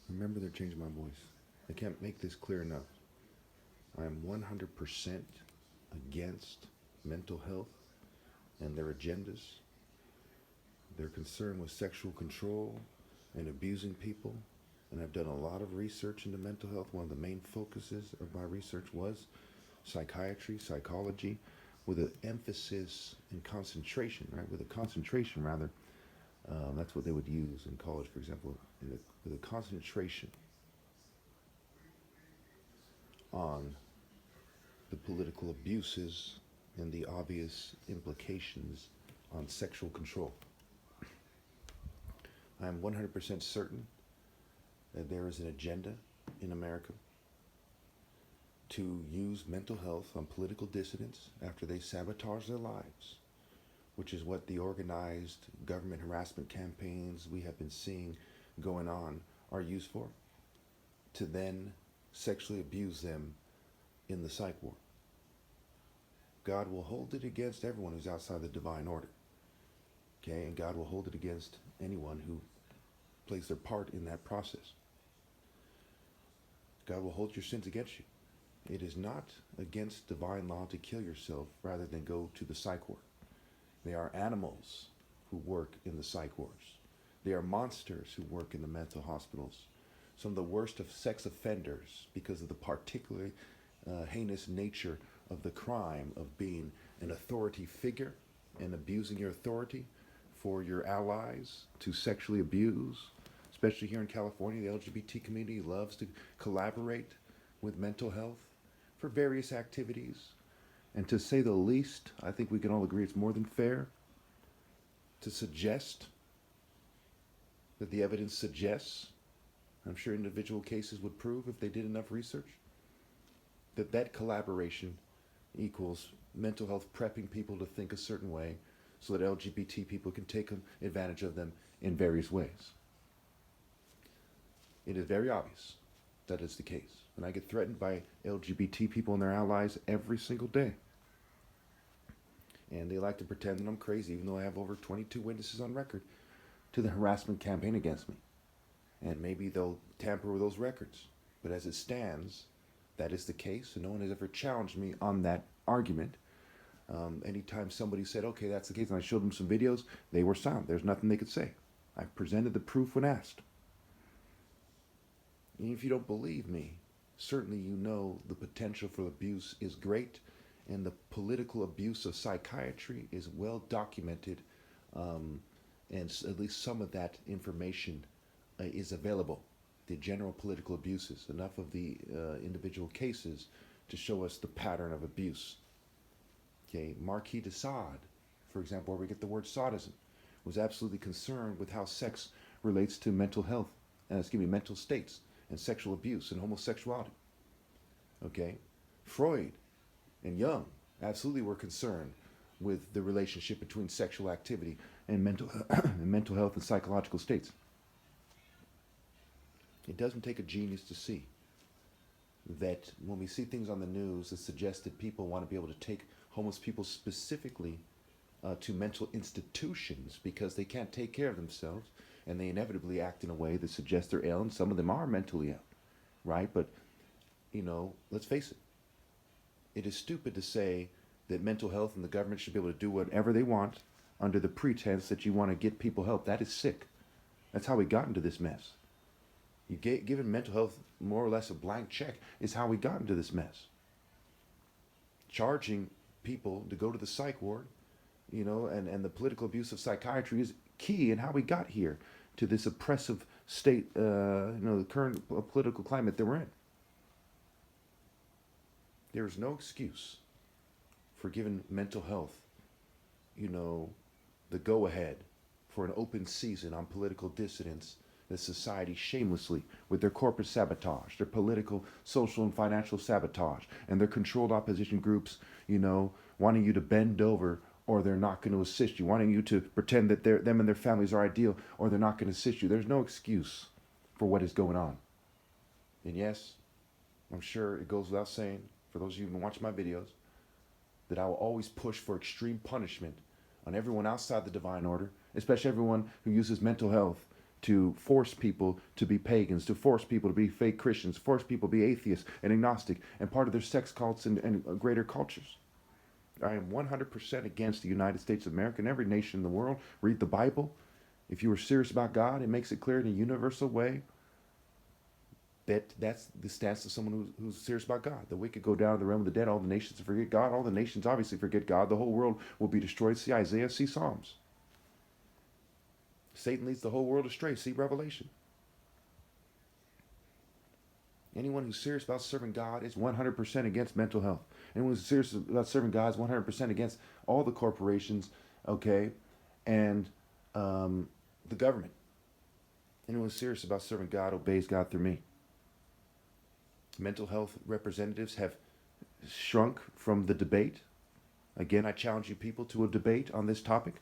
Remember, they're changing my voice. I can't make this clear enough. I am 100% against mental health and their agendas. They're concerned with sexual control and abusing people. And I've done a lot of research into mental health. One of the main focuses of my research was psychiatry, psychology, with an emphasis and concentration, right? With a concentration, rather. That's what they would use in college, for example, with a concentration on the political abuses and the obvious implications on sexual control. I am 100% certain that there is an agenda in America to use mental health on political dissidents after they sabotage their lives, which is what the organized government harassment campaigns we have been seeing going on are used for, to then sexually abuse them in the psych ward. God will hold it against everyone who's outside the divine order. Okay, and God will hold it against anyone who plays their part in that process. God will hold your sins against you. It is not against divine law to kill yourself rather than go to the psych ward. They are animals who work in the psych wards. They are monsters who work in the mental hospitals. Some of the worst of sex offenders, because of the particularly heinous nature of the crime of being an authority figure and abusing your authority for your allies to sexually abuse. Especially here in California, the LGBT community loves to collaborate with mental health for various activities. And to say the least, I think we can all agree it's more than fair to suggest that the evidence suggests, I'm sure individual cases would prove if they did enough research, that that collaboration equals mental health prepping people to think a certain way so that LGBT people can take advantage of them in various ways. It is very obvious that is the case. And I get threatened by LGBT people and their allies every single day. And they like to pretend that I'm crazy, even though I have over 22 witnesses on record to the harassment campaign against me. And maybe they'll tamper with those records. But as it stands, that is the case, and no one has ever challenged me on that argument. Anytime somebody said, okay, that's the case, and I showed them some videos, they were silent. There's nothing they could say. I've presented the proof when asked. And if you don't believe me, certainly you know the potential for abuse is great, and the political abuse of psychiatry is well documented, and at least some of that information is available. The general political abuses, enough of the individual cases to show us the pattern of abuse. Okay, Marquis de Sade, for example, where we get the word sadism, was absolutely concerned with how sex relates to mental health, mental states, and sexual abuse and homosexuality. Okay, Freud and Jung absolutely were concerned with the relationship between sexual activity and mental health and psychological states. It doesn't take a genius to see that when we see things on the news that suggest that people want to be able to take homeless people specifically to mental institutions because they can't take care of themselves, and they inevitably act in a way that suggests they're ill, and some of them are mentally ill, right? But, let's face it. It is stupid to say that mental health and the government should be able to do whatever they want under the pretense that you want to get people help. That is sick. That's how we got into this mess. Giving mental health more or less a blank check is how we got into this mess. Charging people to go to the psych ward, and the political abuse of psychiatry is key in how we got here to this oppressive state, the current political climate that we're in. There is no excuse for giving mental health, the go-ahead for an open season on political dissidents that society shamelessly, with their corporate sabotage, their political, social, and financial sabotage, and their controlled opposition groups, wanting you to bend over or they're not going to assist you, wanting you to pretend that them and their families are ideal or they're not going to assist you. There's no excuse for what is going on. And yes, I'm sure it goes without saying, for those of you who watch my videos, that I will always push for extreme punishment on everyone outside the divine order, especially everyone who uses mental health to force people to be pagans, to force people to be fake Christians, force people to be atheists and agnostic and part of their sex cults and greater cultures. I am 100% against the United States of America and every nation in the world. Read the Bible. If you are serious about God, it makes it clear in a universal way that that's the stance of someone who's serious about God. The wicked go down to the realm of the dead. All the nations forget God. All the nations obviously forget God. The whole world will be destroyed. See Isaiah, see Psalms. Satan leads the whole world astray. See Revelation. Anyone who's serious about serving God is 100% against mental health. Anyone who's serious about serving God is 100% against all the corporations, okay, and the government. Anyone who's serious about serving God obeys God through me. Mental health representatives have shrunk from the debate. Again, I challenge you people to a debate on this topic.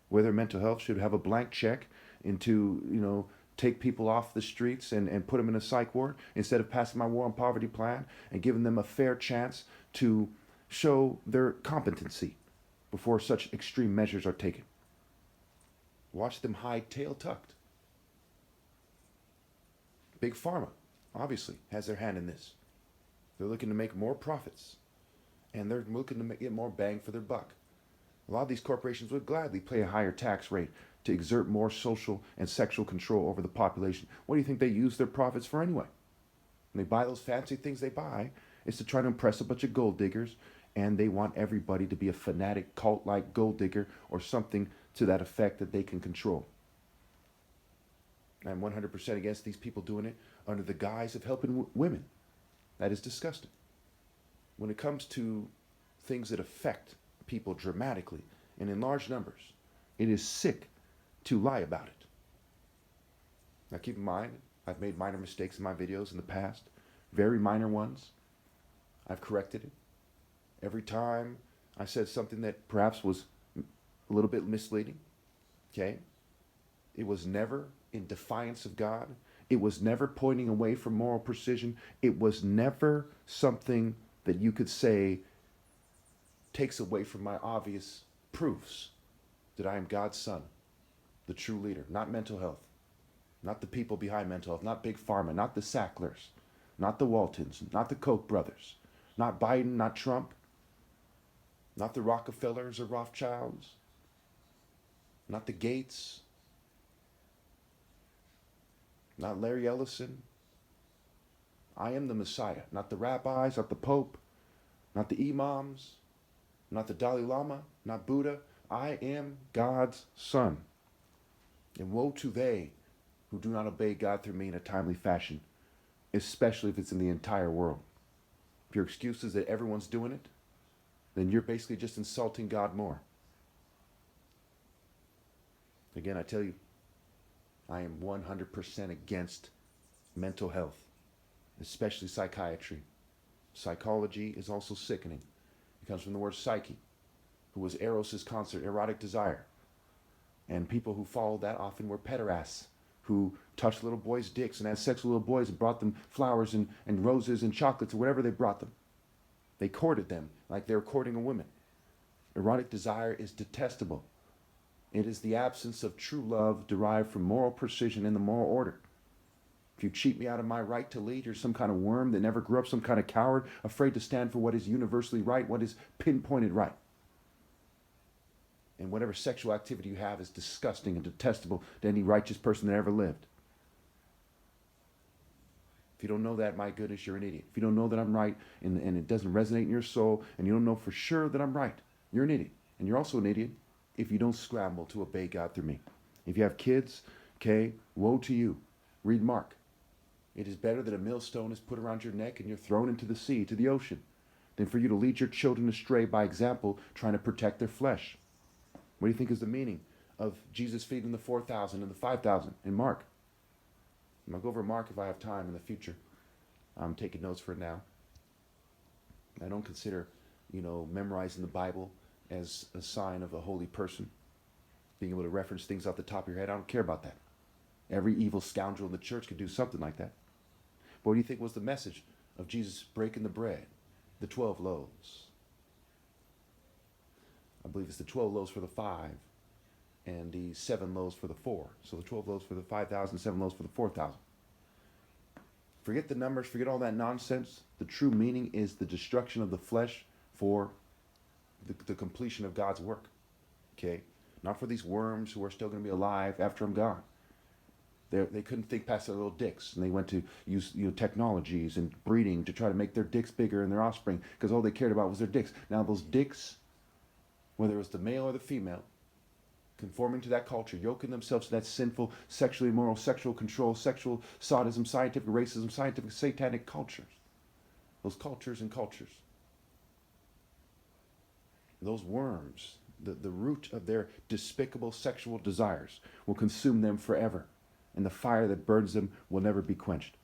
Whether mental health should have a blank check into, take people off the streets and put them in a psych ward instead of passing my war on poverty plan and giving them a fair chance to show their competency before such extreme measures are taken. Watch them hide tail tucked. Big Pharma, obviously, has their hand in this. They're looking to make more profits, and they're looking to get more bang for their buck. A lot of these corporations would gladly pay a higher tax rate to exert more social and sexual control over the population. What do you think they use their profits for anyway? When they buy those fancy things they buy, it's to try to impress a bunch of gold diggers, and they want everybody to be a fanatic, cult-like gold digger or something to that effect that they can control. I'm 100% against these people doing it under the guise of helping women. That is disgusting. When it comes to things that affect people dramatically and in large numbers, it is sick to lie about it. Now keep in mind, I've made minor mistakes in my videos in the past, very minor ones. I've corrected it. Every time I said something that perhaps was a little bit misleading, okay? It was never in defiance of God. It was never pointing away from moral precision. It was never something that you could say takes away from my obvious proofs that I am God's son, the true leader, not mental health, not the people behind mental health, not Big Pharma, not the Sacklers, not the Waltons, not the Koch brothers, not Biden, not Trump, not the Rockefellers or Rothschilds, not the Gates, not Larry Ellison. I am the Messiah, not the rabbis, not the Pope, not the imams, not the Dalai Lama, not Buddha. I am God's son. And woe to they who do not obey God through me in a timely fashion, especially if it's in the entire world. If your excuse is that everyone's doing it, then you're basically just insulting God more. Again, I tell you, I am 100% against mental health, especially psychiatry. Psychology is also sickening. It comes from the word psyche, who was Eros' concert, erotic desire. And people who followed that often were pederasts, who touched little boys' dicks and had sex with little boys and brought them flowers and roses and chocolates or whatever they brought them. They courted them like they were courting a woman. Erotic desire is detestable. It is the absence of true love derived from moral precision in the moral order. If you cheat me out of my right to lead, you're some kind of worm that never grew up, some kind of coward, afraid to stand for what is universally right, what is pinpointed right. And whatever sexual activity you have is disgusting and detestable to any righteous person that ever lived. If you don't know that, my goodness, you're an idiot. If you don't know that I'm right and it doesn't resonate in your soul and you don't know for sure that I'm right, you're an idiot. And you're also an idiot if you don't scramble to obey God through me. If you have kids, okay, woe to you. Read Mark. It is better that a millstone is put around your neck and you're thrown into the sea, to the ocean, than for you to lead your children astray by example, trying to protect their flesh. What do you think is the meaning of Jesus feeding the 4,000 and the 5,000 in Mark? I'll go over Mark if I have time in the future. I'm taking notes for it now. I don't consider, memorizing the Bible as a sign of a holy person. Being able to reference things off the top of your head, I don't care about that. Every evil scoundrel in the church could do something like that. But what do you think was the message of Jesus breaking the bread, the 12 loaves? I believe it's the 12 loaves for the 5. and the 7 loaves for the 4. So the 12 loaves for the 5,000, 7 loaves for the 4,000. Forget the numbers, forget all that nonsense. The true meaning is the destruction of the flesh for the completion of God's work. Okay? Not for these worms who are still going to be alive after I'm gone. They couldn't think past their little dicks, and they went to use technologies and breeding to try to make their dicks bigger and their offspring, because all they cared about was their dicks. Now those dicks, whether it was the male or the female, conforming to that culture, yoking themselves to that sinful, sexually immoral, sexual control, sexual sadism, scientific racism, scientific satanic cultures. Those cultures and cultures. Those worms, the root of their despicable sexual desires will consume them forever, and the fire that burns them will never be quenched.